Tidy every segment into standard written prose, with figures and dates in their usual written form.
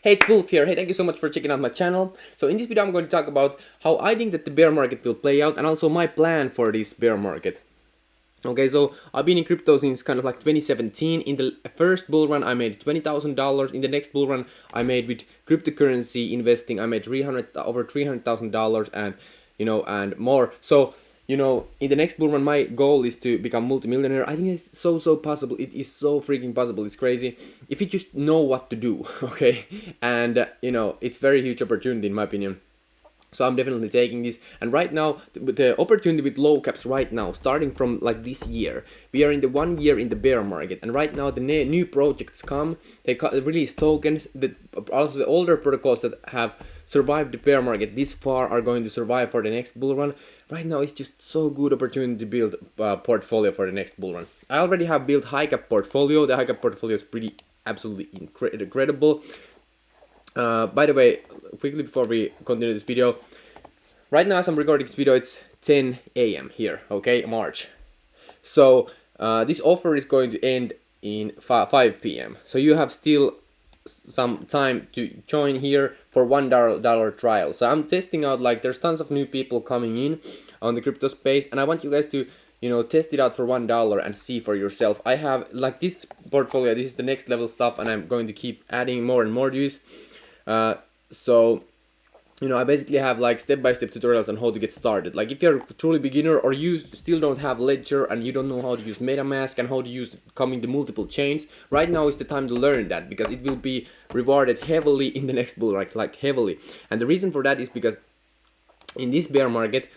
Hey, it's Wolf here. Hey, thank you so much for checking out my channel. So in this video I'm going to talk about how I think that the bear market will play out and also my plan for this bear market. Okay, so I've been in crypto since kind of like 2017. In the first bull run I made $20,000. In the next bull run I made with cryptocurrency investing I made over $300,000 and and more. So in the next bull run, my goal is to become multimillionaire. I think it's so possible. It is so freaking possible. It's crazy if you just know what to do, okay? And it's very huge opportunity in my opinion. So I'm definitely taking this. And right now, the opportunity with low caps right now, starting from like this year, we are in the 1 year in the bear market. And right now, the new projects come. They release tokens. Also, the older protocols that have survived the bear market this far are going to survive for the next bull run. Right now, it's just so good opportunity to build a portfolio for the next bull run. I already have built high cap portfolio. The high cap portfolio is pretty absolutely incredible. By the way, quickly before we continue this video, right now as I'm recording this video, it's 10 a.m. here, okay, March. So this offer is going to end in 5 p.m. So you have still some time to join here for $1 trial. So I'm testing out, like, there's tons of new people coming in on the crypto space, and I want you guys to test it out for $1 and see for yourself. I have like this portfolio. This is the next level stuff, and I'm going to keep adding more and more use. So I basically have like step-by-step tutorials on how to get started. Like if you're a truly beginner or you still don't have Ledger and you don't know how to use MetaMask and how to use coming to multiple chains, right now is the time to learn that, because it will be rewarded heavily in the next bull, like heavily. And the reason for that is because in this bear market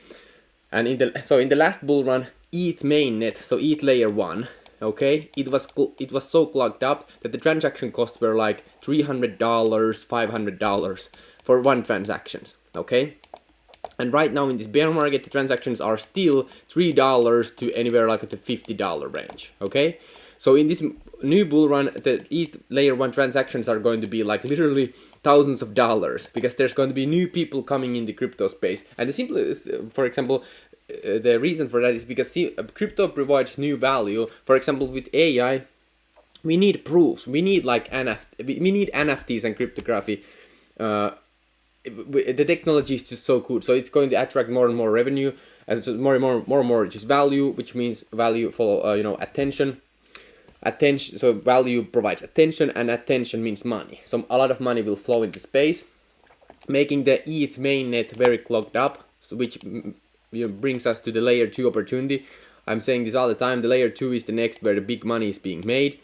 and in the last bull run, ETH mainnet, so ETH layer 1, okay, it was so clogged up that the transaction costs were like $300, $500 for one transactions, okay? And right now in this bear market, the transactions are still $3 to anywhere like at the $50 range, okay? So in this new bull run, the ETH layer 1 transactions are going to be like literally thousands of dollars, because there's going to be new people coming in the crypto space. And the simplest, for example, the reason for that is because crypto provides new value. For example, with AI, we need proofs. We need like we need NFTs and cryptography. The technology is just so good, so it's going to attract more and more revenue, and so more and more just value, which means value for attention. So value provides attention, and attention means money. So a lot of money will flow into space, making the ETH mainnet very clogged up, which brings us to the layer 2 opportunity. I'm saying this all the time. The layer 2 is the next where the big money is being made.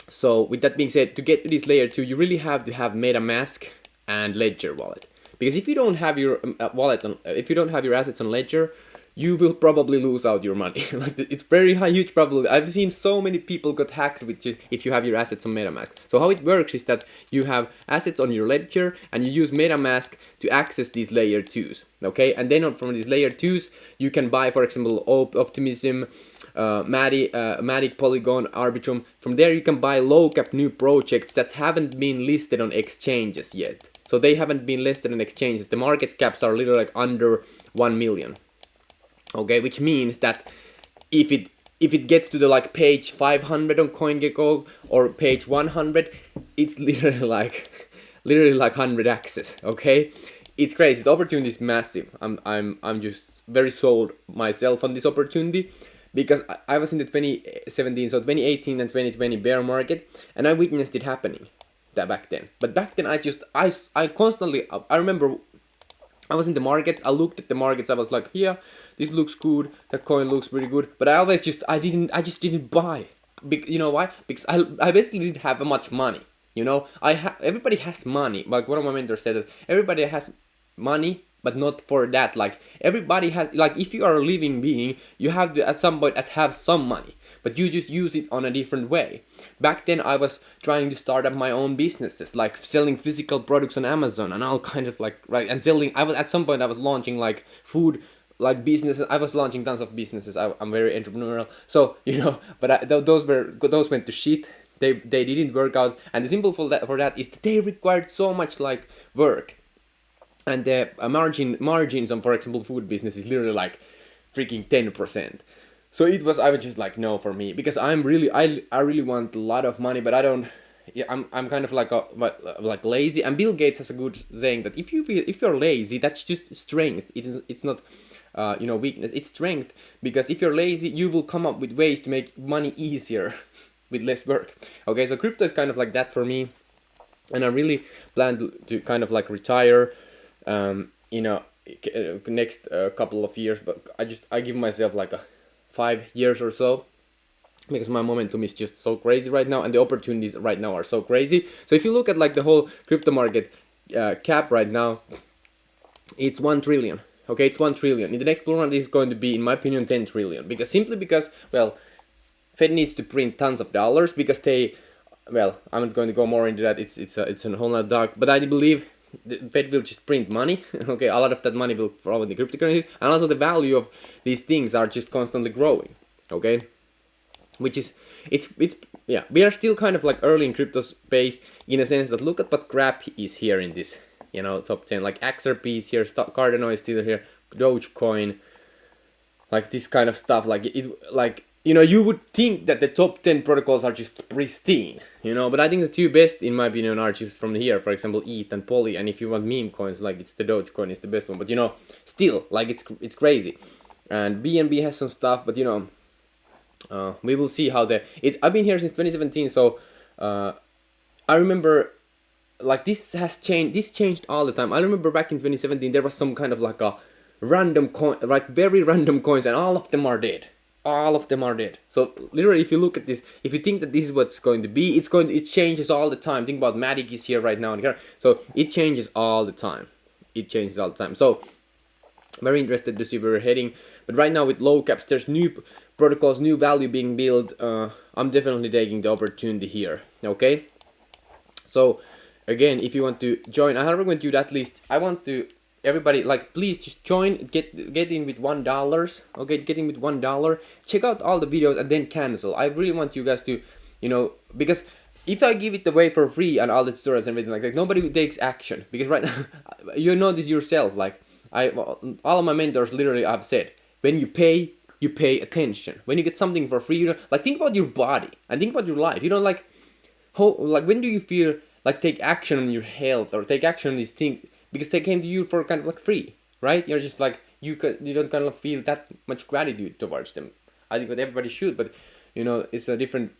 So with that being said, to get to this layer 2, you really have to have MetaMask and Ledger wallet, because if you don't have your wallet on, if you don't have your assets on Ledger, you will probably lose out your money. Like it's very huge probability. I've seen so many people got hacked with if you have your assets on MetaMask. So how it works is that you have assets on your Ledger and you use MetaMask to access these layer 2s, okay? And then from these layer 2s, you can buy, for example, Optimism, Matic, Polygon, Arbitrum. From there you can buy low cap new projects that haven't been listed on exchanges yet. So they haven't been listed on exchanges. The market caps are literally like under 1 million. Okay, which means that if it gets to the like page 500 on CoinGecko or page 100, it's literally like 100 access. Okay, it's crazy. The opportunity is massive. I'm just very sold myself on this opportunity, because I was in the 2017, so 2018 and 2020 bear market, and I witnessed it happening back then. But back then I constantly, I remember I was in the markets, I looked at the markets, I was like, yeah, this looks good, that coin looks pretty good, but I just didn't buy. You know why? Because I basically didn't have much money. Everybody has money. Like one of my mentors said that everybody has money, but not for that. Like everybody has, like if you are a living being, you have to at some point have some money, but you just use it on a different way. Back then I was trying to start up my own businesses, like selling physical products on Amazon and all kinds of and selling. At some point I was launching like food, like businesses. I was launching tons of businesses. I'm very entrepreneurial, so but those went to shit. They didn't work out, and the simple for that is that they required so much like work, and the margins on, for example, food business is literally like freaking 10%. So I was just like, no, for me, because I really want a lot of money, but I don't yeah, I'm kind of like like lazy, and Bill Gates has a good saying that if you're lazy, that's just strength. It's not weakness, it's strength, because if you're lazy, you will come up with ways to make money easier with less work. Okay, so crypto is kind of like that for me, and I really plan to kind of like retire next couple of years, but I give myself like a 5 years or so, because my momentum is just so crazy right now and the opportunities right now are so crazy. So if you look at like the whole crypto market cap right now, it's 1 trillion. Okay, it's 1 trillion. In the next bull run, this is going to be, in my opinion, 10 trillion, because simply because, well, Fed needs to print tons of dollars, because they, well, I'm not going to go more into that. It's a whole lot dark, but I believe the Fed will just print money. Okay, a lot of that money will flow in the cryptocurrencies, and also the value of these things are just constantly growing. Okay, which is it's yeah, we are still kind of like early in crypto space, in a sense that look at what crap is here in this top 10, like XRP is here, Cardano is still here, Dogecoin, like this kind of stuff. Like you would think that the top 10 protocols are just pristine, but I think the two best, in my opinion, are just from here, for example, ETH and Poly. And if you want meme coins, like it's the Dogecoin is the best one, but still, like it's crazy. And BNB has some stuff, but we will see how I've been here since 2017, so I remember, like, this changed all the time. I remember back in 2017 there was some kind of like a random coin, like very random coins, and all of them are dead. So literally, if you look at this, if you think that this is what's going to be, it changes all the time. Think about Matic is here right now and here, so it changes all the time. So very interested to see where we're heading. But right now with low caps, there's new protocols, new value being built. I'm definitely taking the opportunity here. Okay, so again, if you want to join, I recommend you at least, I want to everybody, like, please just join, get in with $1. Okay, get in with $1, check out all the videos and then cancel. I really want you guys to, because if I give it away for free and all the tutorials and everything like that, nobody takes action. Because right now, you know this yourself, like all of my mentors literally have said, when you pay attention. When you get something for free, like, think about your body and think about your life. Like, when do you feel like take action on your health or take action on these things, because they came to you for kind of like free, right? You're just like, you don't kind of feel that much gratitude towards them. I think that everybody should, but it's a different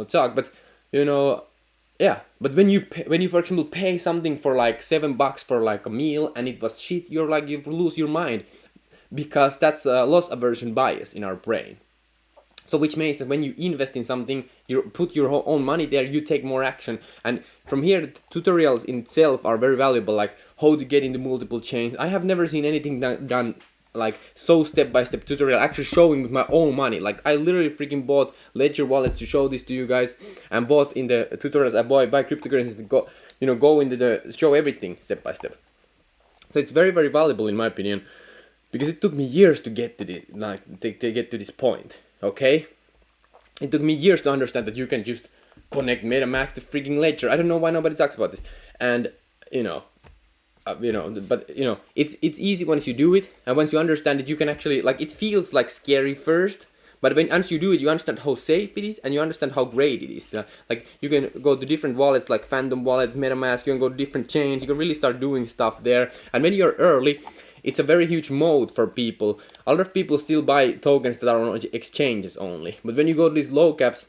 talk. But yeah. But when you for example pay something for like $7 for like a meal and it was shit, you're like, you lose your mind, because that's a loss aversion bias in our brain. So which means that when you invest in something, you put your own money there, you take more action. And from here, the tutorials in itself are very valuable, like how to get into multiple chains. I have never seen anything done like so step-by-step tutorial, actually showing with my own money. Like, I literally freaking bought Ledger wallets to show this to you guys, and bought in the tutorials I buy cryptocurrencies to go into the show everything step by step. So it's very, very valuable in my opinion, because it took me years to get to this point. Okay, it took me years to understand that you can just connect MetaMask to freaking Ledger. I don't know why nobody talks about this, and but it's easy once you do it, and once you understand it, you can actually, like, it feels like scary first, but once you do it, you understand how safe it is, and you understand how great it is. Like, you can go to different wallets, like Phantom Wallet, MetaMask. You can go to different chains. You can really start doing stuff there. And when you're early, it's a very huge mode for people. A lot of people still buy tokens that are on exchanges only. But when you go to these low caps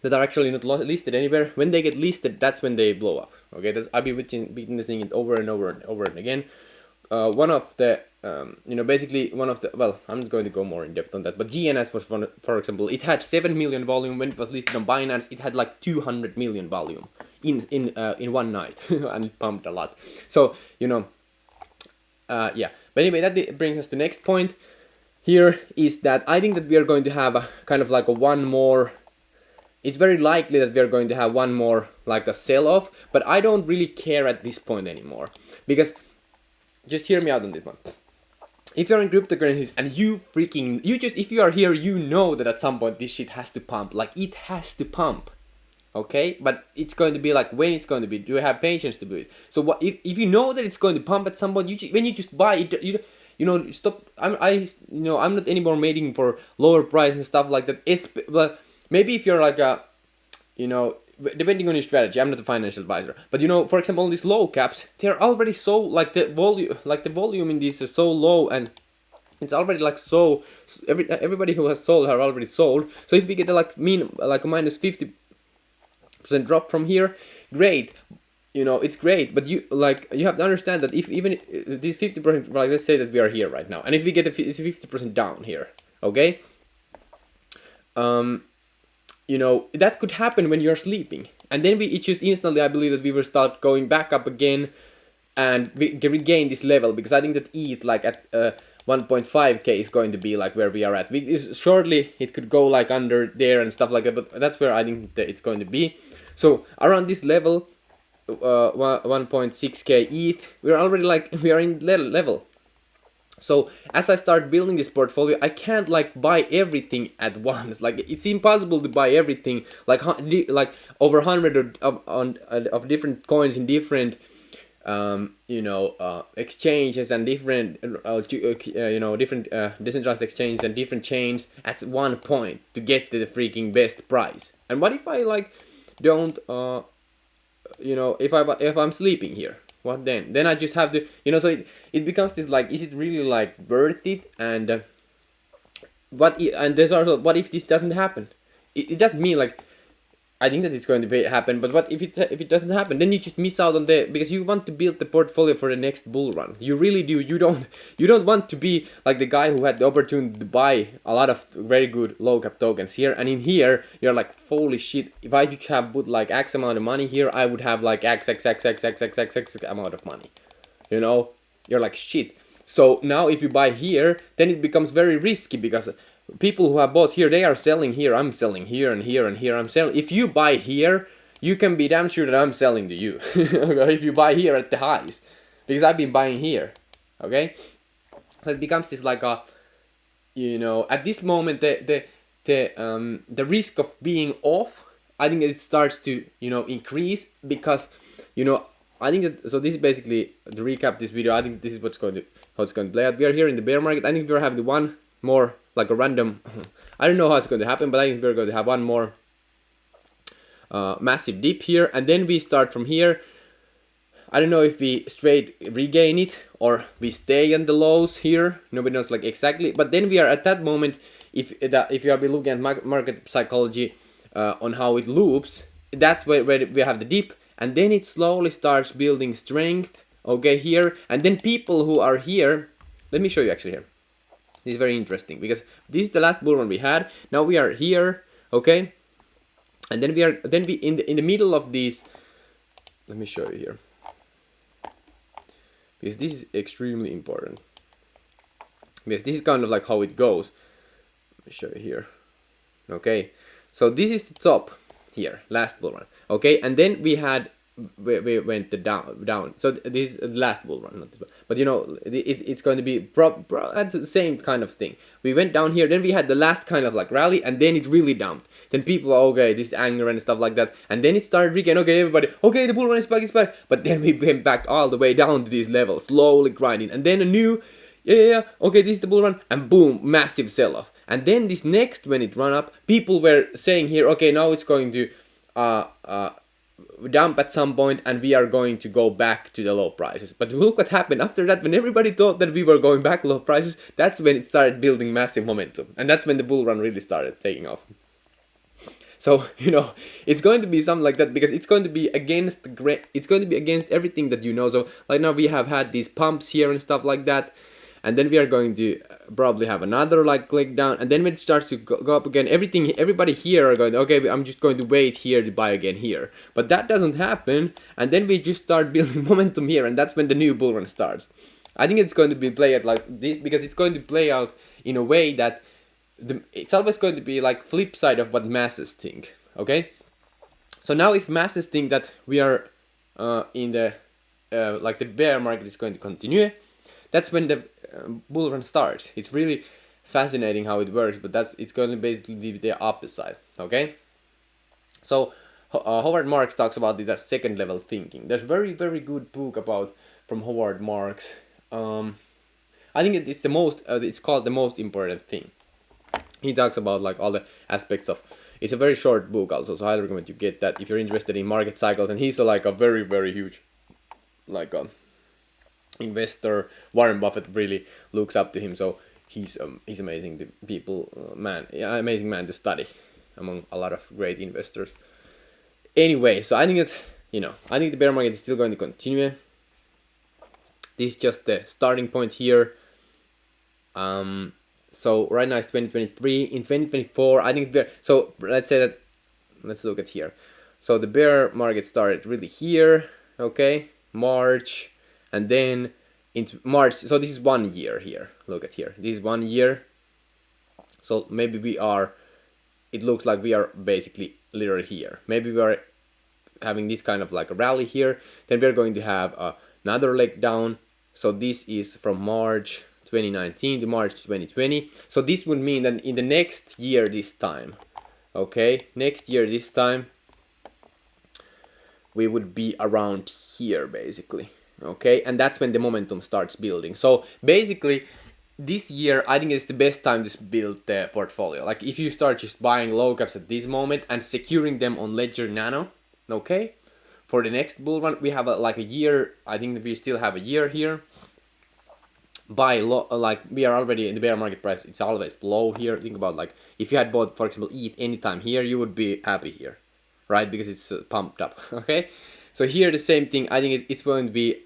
that are actually not listed anywhere, when they get listed, that's when they blow up. Okay, I've been witnessing it over and over and over and again. One of the, basically one of the, well, I'm not going to go more in depth on that, but GNS was, for example, it had 7 million volume. When it was listed on Binance, it had like 200 million volume in one night, and it pumped a lot. So, yeah, but anyway, that brings us to the next point here, is that I think that we are going to have a kind of like a one more, it's very likely that we are going to have one more, like a sell-off, but I don't really care at this point anymore, because, just hear me out on this one. If you're in cryptocurrencies and if you are here, you know that at some point this shit has to pump, like, it has to pump. Okay, but it's going to be like, when it's going to be, do you have patience to do it? So what if you know that it's going to pump at some point, when you just buy it, stop. I'm not anymore waiting for lower price and stuff like that. But maybe if you're like a, depending on your strategy. I'm not a financial advisor, but you know, for example, these low caps, they're already so like the volume in these is so low, and it's already like so everybody who has sold have already sold. So if we get a like a minus 50% drop from here, great. You know, it's great, but you have to understand that if even these 50%, like let's say that we are here right now, and if we get a 50% down here, okay, you know, that could happen when you're sleeping, and then it just instantly, I believe that we will start going back up again, and we regain this level, because I think that ETH like at 1.5k is going to be like where we are at. Shortly it could go like under there and stuff like that, but that's where I think that it's going to be. So around this level, 1.6k ETH, we're already like, we are in level. So as I start building this portfolio, I can't like buy everything at once. Like it's impossible to buy everything, like over 100 of different coins in different you know, exchanges and different you know, different decentralized exchanges and different chains at one point to get to the freaking best price. And what if I like don't you know, if I'm sleeping here, what then? Then I just have to, you know, so it becomes this like, is it really like worth it? And and there's also, what if this doesn't happen? It doesn't mean like I think that it's going to happen, but what if it doesn't happen? Then you just miss out on because you want to build the portfolio for the next bull run. You really do. You don't want to be like the guy who had the opportunity to buy a lot of very good low cap tokens here, and in here you're like, holy shit! If I just have put like X amount of money here, I would have like X amount of money. You know, you're like shit. So now if you buy here, then it becomes very risky, because people who have bought here, they are selling here, I'm selling here and here and here, I'm selling. If you buy here, you can be damn sure that I'm selling to you. Okay? If you buy here at the highs, because I've been buying here, okay? So it becomes this like a, you know, at this moment the risk of being off, I think it starts to, you know, increase, because, you know, I think that, so this is basically to recap this video. I think this is how it's going to play out. We are here in the bear market. I think we're having one more like a random, I don't know how it's going to happen, but I think we're going to have one more massive dip here, and then we start from here. I don't know if we straight regain it or we stay on the lows here. Nobody knows like exactly, but then we are at that moment. If you have been looking at market psychology on how it loops, that's where we have the dip, and then it slowly starts building strength. Okay, here, and then people who are here. Let me show you actually here. This is very interesting, because this is the last bull run we had. Now we are here, okay, and then we in the middle of these. Let me show you here, because this is extremely important, because this is kind of like how it goes. Let me show you here. Okay, so this is the top here, last bull run. Okay, and then we went down. So this is the last bull run, but you know, it's going to be at the same kind of thing. We went down here, then we had the last kind of like rally, and then it really dumped. Then people, okay, this anger and stuff like that, and then it started again. Okay, everybody, okay, the bull run is back, but then we went back all the way down to these levels, slowly grinding, and then a new, okay, this is the bull run, and boom, massive sell-off. And then this next, when it ran up, people were saying here, okay, now it's going to dump at some point, and we are going to go back to the low prices. But look what happened after that. When everybody thought that we were going back low prices, that's when it started building massive momentum, and that's when the bull run really started taking off. So, you know, it's going to be something like that, because it's going to be against everything that you know. So like now we have had these pumps here and stuff like that, and then we are going to probably have another like click down, and then when it starts to go up again, everybody here are going, okay, I'm just going to wait here to buy again here. But that doesn't happen, and then we just start building momentum here, and that's when the new bull run starts. I think it's going to be played out like this, because it's going to play out in a way that it's always going to be like flip side of what masses think. Okay, so now if masses think that we are in the like the bear market is going to continue, that's when the bull run starts. It's really fascinating how it works, but it's going to basically be the opposite. Okay, so Howard Marks talks about it as second level thinking. There's very good book from Howard Marks. I think it's the most it's called The Most Important Thing. He talks about like all the aspects of It's a very short book also, so I highly recommend you get that if you're interested in market cycles. And he's like a very, very huge like investor. Warren Buffett really looks up to him, so he's amazing. The people, amazing man to study among a lot of great investors. Anyway, so I think that I think the bear market is still going to continue. This is just the starting point here. So right now it's 2023. In 2024, I think so let's say that, let's look at here. So the bear market started really here, okay, March, and then into March. So this is 1 year here. Look at here. This is 1 year. So maybe it looks like we are basically literally here. Maybe we are having this kind of like a rally here. Then we're going to have another leg down. So this is from March 2019 to March 2020. So this would mean that in the next year this time, okay, next year this time, we would be around here basically, okay, and that's when the momentum starts building. So basically this year I think it's the best time to build the portfolio. Like if you start just buying low caps at this moment and securing them on Ledger Nano, okay, for the next bull run we have like a year. I think that we still have a year here. Buy low, like we are already in the bear market price. It's always low here. Think about like if you had bought, for example, ETH anytime here, you would be happy here, right? Because it's pumped up. Okay, so here the same thing. I think it's going to be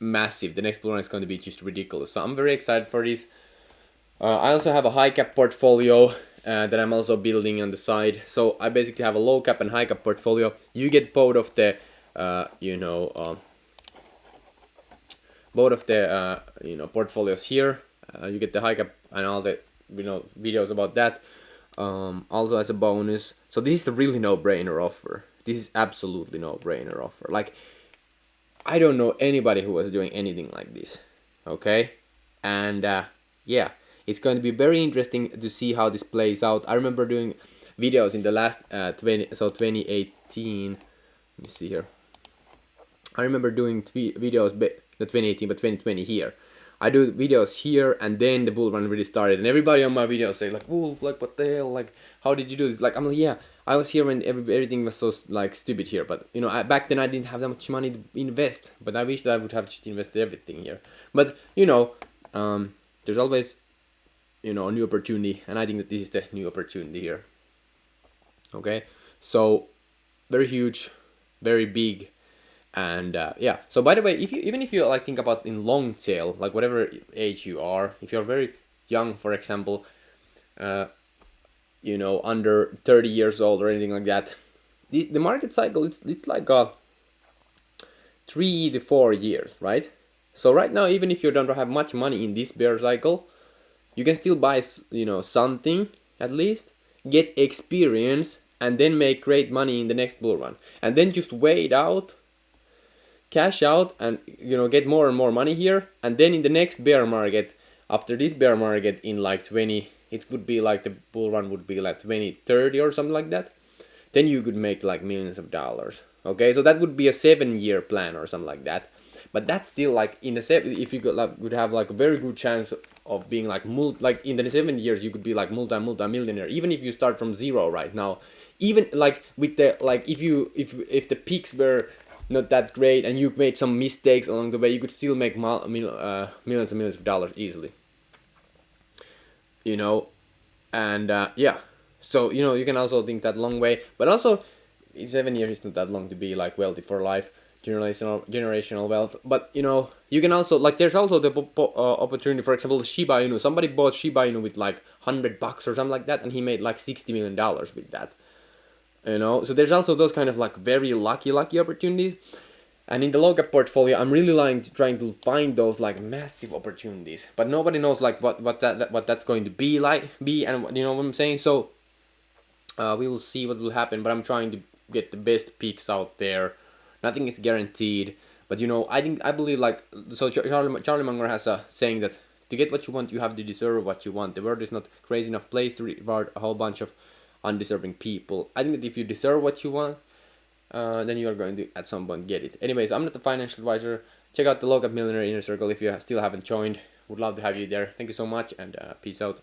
massive. The next bull run is going to be just ridiculous. So I'm very excited for this. I also have a high cap portfolio that I'm also building on the side. So I basically have a low cap and high cap portfolio. You get both of the portfolios here. You get the high cap and all the videos about that also as a bonus. So this is a really no-brainer offer. This is absolutely no-brainer offer. Like I don't know anybody who was doing anything like this, okay? And yeah, it's going to be very interesting to see how this plays out. I remember doing videos in the last 2018. Let me see here. I remember doing videos, not 2018, but 2020 here. I do videos here, and then the bull run really started, and everybody on my videos say like, "Wolf, like what the hell? Like, how did you do this?" Like, I'm like, yeah, I was here when everything was so like stupid here, but back then I didn't have that much money to invest. But I wish that I would have just invested everything here. But there's always a new opportunity, and I think that this is the new opportunity here. Okay, so very huge, very big. And yeah, so by the way, even if you like think about in long tail, like whatever age you are, if you're very young, for example, under 30 years old or anything like that, the market cycle it's like 3 to 4 years, right? So right now, even if you don't have much money in this bear cycle, you can still buy something at least, get experience, and then make great money in the next bull run, and then just wait out, cash out, and get more and more money here. And then in the next bear market, after this bear market in like 20, it would be like the bull run would be like 2030 or something like that, then you could make like millions of dollars. Okay, so that would be a 7-year plan or something like that. But that's still like in the if you would have like a very good chance of being like in the 7 years you could be like multi-millionaire, even if you start from zero right now. Even like with the like if the peaks were not that great and you made some mistakes along the way, you could still make millions and millions of dollars easily. And yeah, so you can also think that long way, but also 7 years is not that long to be like wealthy for life, generational wealth. But you can also like there's also the opportunity. For example, Shiba Inu. Somebody bought Shiba Inu with like $100 or something like that, and he made like $60 million with that. So there's also those kind of like very lucky opportunities. And in the low cap portfolio, I'm really trying to find those like massive opportunities, but nobody knows like what that's going to be and you know what I'm saying. So we will see what will happen, but I'm trying to get the best picks out there. Nothing is guaranteed, but I believe like so. Charlie Munger has a saying that to get what you want, you have to deserve what you want. The world is not crazy enough place to reward a whole bunch of undeserving people. I think that if you deserve what you want, then you are going to at some point get it. Anyways, I'm not a financial advisor. Check out the Low Cap Millionaire Inner Circle if you still haven't joined. Would love to have you there. Thank you so much, and peace out.